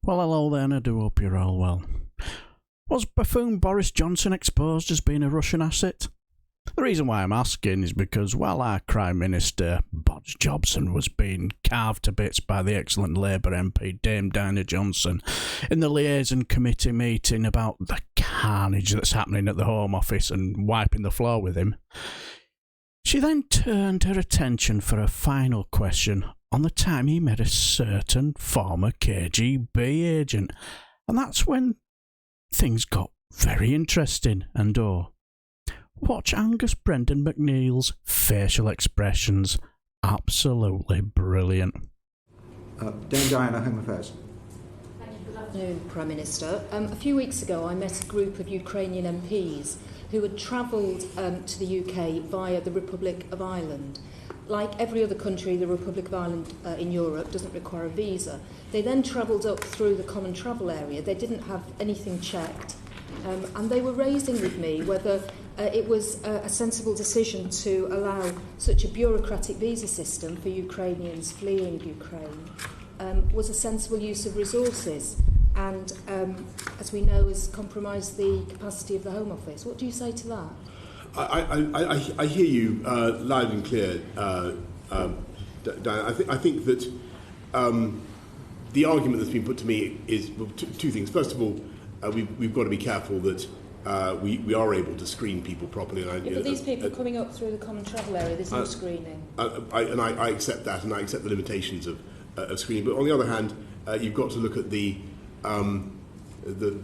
Well, hello then, I do hope you're all well. Was Buffoon Boris Johnson exposed as being a Russian asset? The reason why I'm asking is because while our Crime Minister, Bodge Jobson, was being carved to bits by the excellent Labour MP Dame Dianne Johnson in the Liaison Committee meeting about the carnage that's happening at the Home Office and wiping the floor with him, she then turned her attention for a final question on the time he met a certain former KGB agent. And that's when things got very interesting and watch Angus Brendan McNeils' facial expressions. Absolutely brilliant. Dianne, Home Affairs. Thank you. Good afternoon, Prime Minister. A few weeks ago I met a group of Ukrainian MPs who had travelled to the UK via the Republic of Ireland. Like every other country, the Republic of Ireland in Europe doesn't require a visa. They then travelled up through the common travel area. They didn't have anything checked. And they were raising with me whether it was a sensible decision to allow such a bureaucratic visa system for Ukrainians fleeing Ukraine was a sensible use of resources and, as we know, has compromised the capacity of the Home Office. What do you say to that? I hear you loud and clear, Dianne. I think that the argument that's been put to me is two things. First of all, we've got to be careful that we are able to screen people properly. But these people coming up through the common travel area, there's no screening. I accept that, and I accept the limitations of screening. But on the other hand, you've got to look at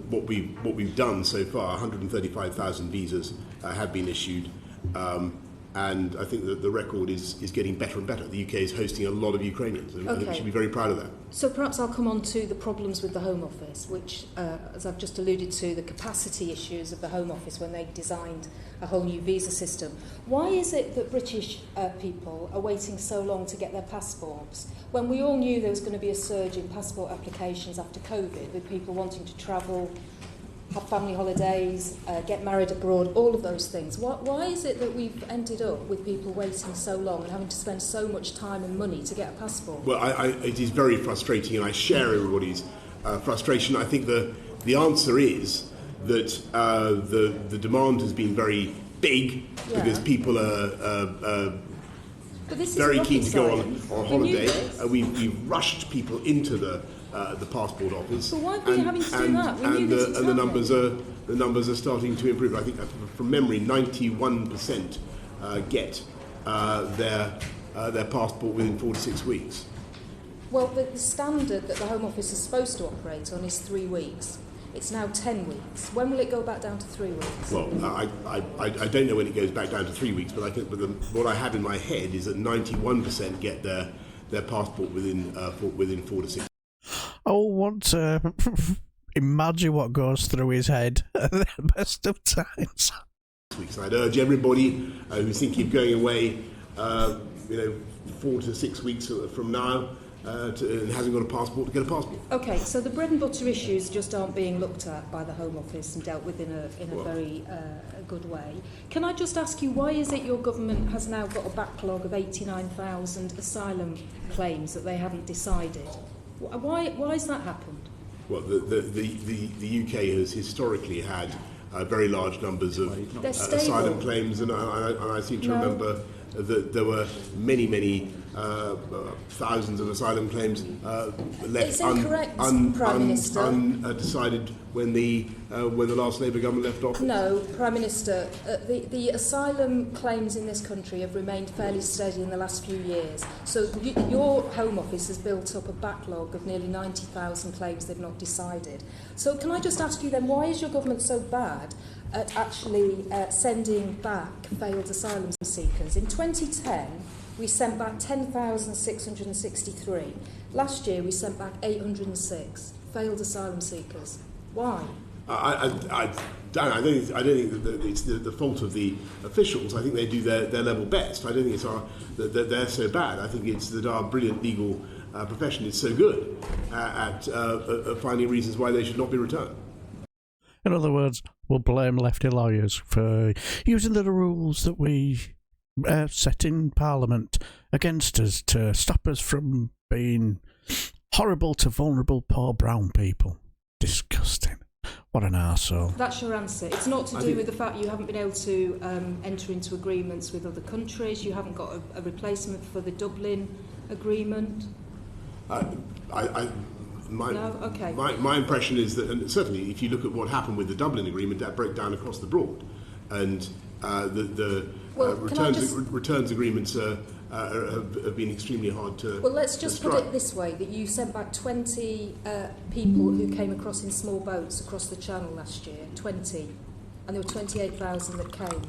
what we've done so far. 135,000 visas have been issued, and I think that the record is getting better and better. The UK is hosting a lot of Ukrainians, and I think we should be very proud of that. So perhaps I'll come on to the problems with the Home Office, which, as I've just alluded to, the capacity issues of the Home Office when they designed a whole new visa system. Why is it that British people are waiting so long to get their passports, when we all knew there was going to be a surge in passport applications after COVID, with people wanting to travel, have family holidays, get married abroad, all of those things? Why is it that we've ended up with people waiting so long and having to spend so much time and money to get a passport? Well, it is very frustrating, and I share everybody's frustration. I think the answer is that the demand has been very big because people are very keen to go on holiday. We've rushed people into the passport office. So why were you having to do that? And the numbers are starting to improve. I think from memory, 91% get their passport within 4 to 6 weeks. Well, the standard that the Home Office is supposed to operate on is 3 weeks. It's now 10 weeks. When will it go back down to 3 weeks? Well, I don't know when it goes back down to 3 weeks, but I think what I have in my head is that 91% get their passport within 4 to 6 weeks. Oh, want to imagine what goes through his head at the best of times. I'd urge everybody who's thinking of going away, 4 to 6 weeks from now, and hasn't got a passport, to get a passport. OK, so the bread and butter issues just aren't being looked at by the Home Office and dealt with in a very good way. Can I just ask you, why is it your government has now got a backlog of 89,000 asylum claims that they haven't decided? Why has that happened? Well, the UK has historically had very large numbers of asylum claims, and I seem to remember that there were many thousands of asylum claims left undecided when the last Labour government left office. No, Prime Minister, the asylum claims in this country have remained fairly steady in the last few years. So your Home Office has built up a backlog of nearly 90,000 claims they've not decided. So can I just ask you then, why is your government so bad at actually sending back failed asylum seekers? In 2010, we sent back 10,663. Last year, we sent back 806 failed asylum seekers. Why? I don't think that it's the fault of the officials. I think they do their level best. I don't think it's that they're so bad. I think it's that our brilliant legal profession is so good at finding reasons why they should not be returned. In other words, we'll blame lefty lawyers for using the rules that we set in Parliament against us to stop us from being Horrible to vulnerable poor brown people. Disgusting. What an arsehole. That's your answer. It's not to do with the fact you haven't been able to enter into agreements with other countries. You haven't got a replacement for the Dublin Agreement. My Okay. My impression is that, and certainly if you look at what happened with the Dublin Agreement, that broke down across the board, and the returns agreements have been extremely hard to. Well, let's just strike. put it this way: that you sent back 20 people who came across in small boats across the Channel last year. 20, and there were 28,000 that came.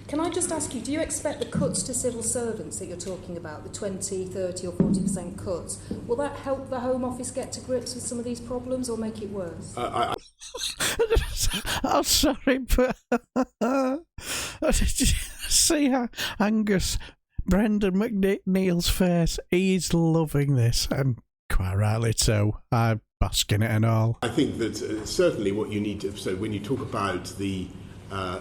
Can I just ask you, do you expect the cuts to civil servants that you're talking about, the 20, 30 or 40% cuts, will that help the Home Office get to grips with some of these problems or make it worse? I'm sorry, but did you see how Angus Brendan McNeils' face? He's loving this, and quite rightly so. I'm basking it and all. I think that certainly what you need to. So when you talk about the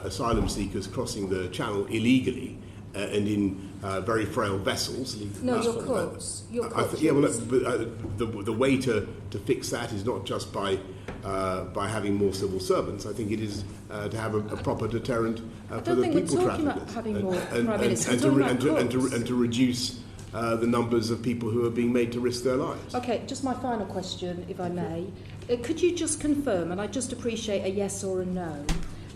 asylum seekers crossing the Channel illegally and in very frail vessels. No, your cuts. The way to fix that is not just by having more civil servants. I think it is to have a proper deterrent for the people traffickers, and to reduce the numbers of people who are being made to risk their lives. Okay, just my final question, if I may. Could you just confirm, and I just appreciate a yes or a no,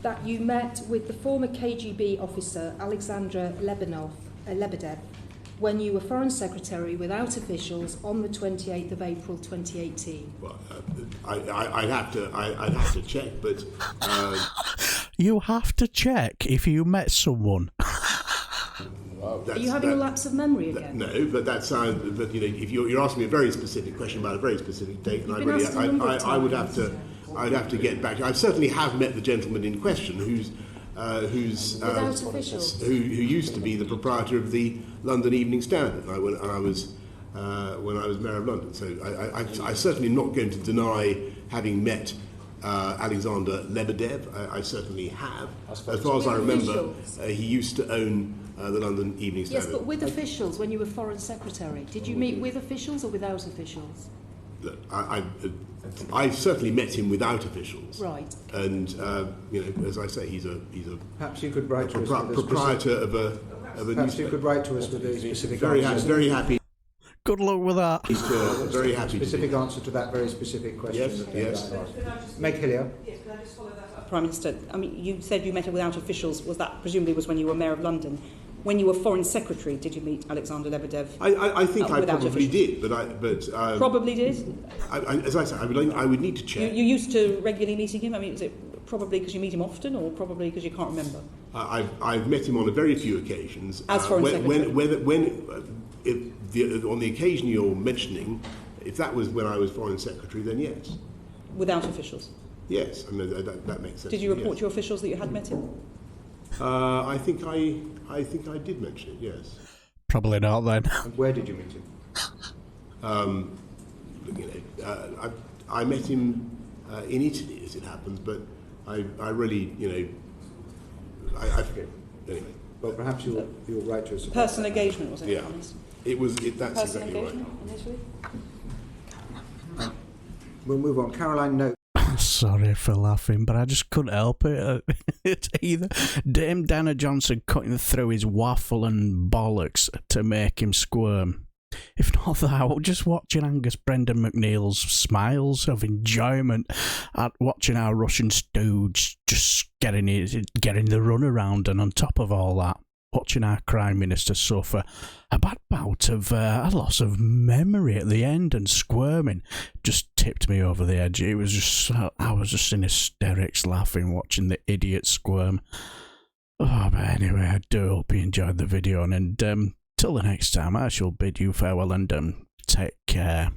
that you met with the former KGB officer Alexandra Lebedev when you were Foreign Secretary without officials on the 28th of April 2018? Well, I'd have to check, but you have to check if you met someone. Are you having a lapse of memory again? No, but that sounds. But if you're asking me a very specific question about a very specific date, and I'd have to get back. I certainly have met the gentleman in question, who used to be the proprietor of the London Evening Standard, when I was Mayor of London. So I'm certainly not going to deny having met Alexander Lebedev. I certainly have. As far as I remember, he used to own the London Evening Standard. Yes, but with officials when you were Foreign Secretary. Did you meet with officials or without officials? I certainly met him without officials. Right. And as I say, he's a perhaps you could write to us proprietor of a perhaps you could write to us with a specific answer. Very happy. Good luck with that. He's very happy. Specific answer to that very specific question. Yes. Meg Hillier. Yes, can I just follow that up? Prime Minister, I mean, you said you met without officials. Was that presumably was when you were Mayor of London? When you were Foreign Secretary, did you meet Alexander Lebedev? I think I probably did, probably did. As I said, I would need to check. You used to regularly meeting him. I mean, is it probably because you meet him often, or probably because you can't remember? I've met him on a very few occasions. As Foreign Secretary. On the occasion you're mentioning, if that was when I was Foreign Secretary, then yes. Without officials. Yes, I mean, that makes sense. Did you report to your officials that you had met him? I think I did mention it. Yes. Probably not then. And where did you meet him? I met him in Italy, as it happens, but I really, I forget. Anyway. Well, perhaps you'll write to us. Personal engagement, was it? Yeah. That's Personal exactly engagement right. initially? We'll move on. Caroline Note. Sorry for laughing, but I just couldn't help it. It's either Dame Dianne Johnson cutting through his waffle and bollocks to make him squirm. If not that, just watching Angus Brendan McNeils' smiles of enjoyment at watching our Russian stooge just getting the runaround, and on top of all that, watching our Crime Minister suffer a bad bout of a loss of memory at the end and squirming just tipped me over the edge. It was just, I was just in hysterics laughing watching the idiot squirm. Oh, but anyway, I do hope you enjoyed the video, and till the next time, I shall bid you farewell and take care.